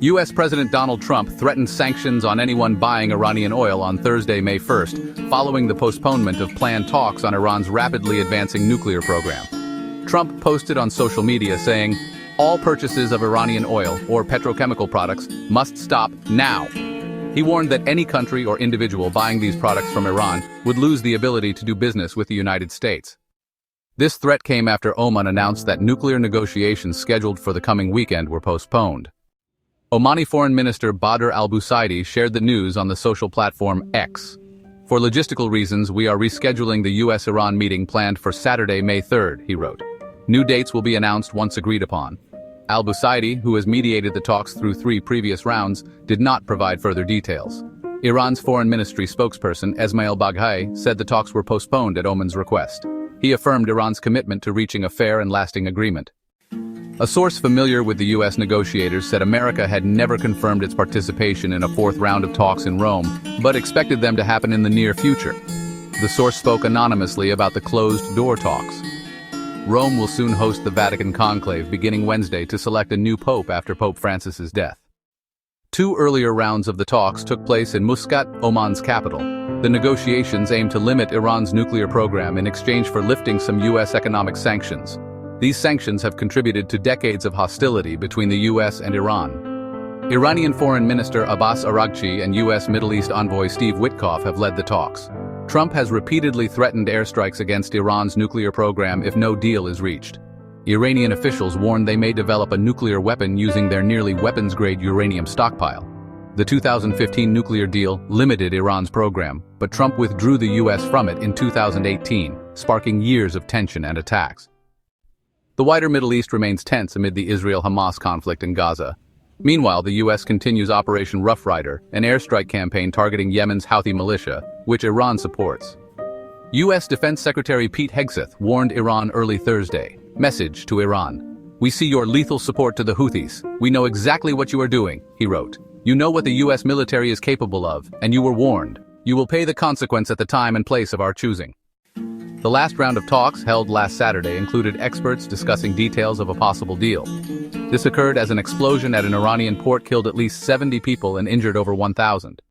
U.S. President Donald Trump threatened sanctions on anyone buying Iranian oil on Thursday, May 1st, following the postponement of planned talks on Iran's rapidly advancing nuclear program. Trump posted on social media saying, "All purchases of Iranian oil or petrochemical products must stop now." He warned that any country or individual buying these products from Iran would lose the ability to do business with the United States. This threat came after Oman announced that nuclear negotiations scheduled for the coming weekend were postponed. Omani Foreign Minister Badr al-Busaidi shared the news on the social platform X. "For logistical reasons, we are rescheduling the U.S.-Iran meeting planned for Saturday, May 3rd, he wrote. New dates will be announced once agreed upon. Al-Busaidi, who has mediated the talks through 3 previous rounds, did not provide further details. Iran's foreign ministry spokesperson Esmail Baghai said the talks were postponed at Oman's request. He affirmed Iran's commitment to reaching a fair and lasting agreement. A source familiar with the U.S. negotiators said America had never confirmed its participation in a 4th round of talks in Rome, but expected them to happen in the near future. The source spoke anonymously about the closed-door talks. Rome will soon host the Vatican conclave beginning Wednesday to select a new pope after Pope Francis's death. 2 earlier rounds of the talks took place in Muscat, Oman's capital. The negotiations aim to limit Iran's nuclear program in exchange for lifting some U.S. economic sanctions. These sanctions have contributed to decades of hostility between the U.S. and Iran. Iranian Foreign Minister Abbas Araghchi and U.S. Middle East envoy Steve Witkoff have led the talks. Trump has repeatedly threatened airstrikes against Iran's nuclear program if no deal is reached. Iranian officials warned they may develop a nuclear weapon using their nearly weapons-grade uranium stockpile. The 2015 nuclear deal limited Iran's program, but Trump withdrew the U.S. from it in 2018, sparking years of tension and attacks. The wider Middle East remains tense amid the Israel-Hamas conflict in Gaza. Meanwhile, the U.S. continues Operation Rough Rider, an airstrike campaign targeting Yemen's Houthi militia, which Iran supports. U.S. Defense Secretary Pete Hegseth warned Iran early Thursday. Message to Iran. "We see your lethal support to the Houthis. We know exactly what you are doing," he wrote. "You know what the U.S. military is capable of, and you were warned. You will pay the consequence at the time and place of our choosing." The last round of talks, held last Saturday, included experts discussing details of a possible deal. This occurred as an explosion at an Iranian port killed at least 70 people and injured over 1,000.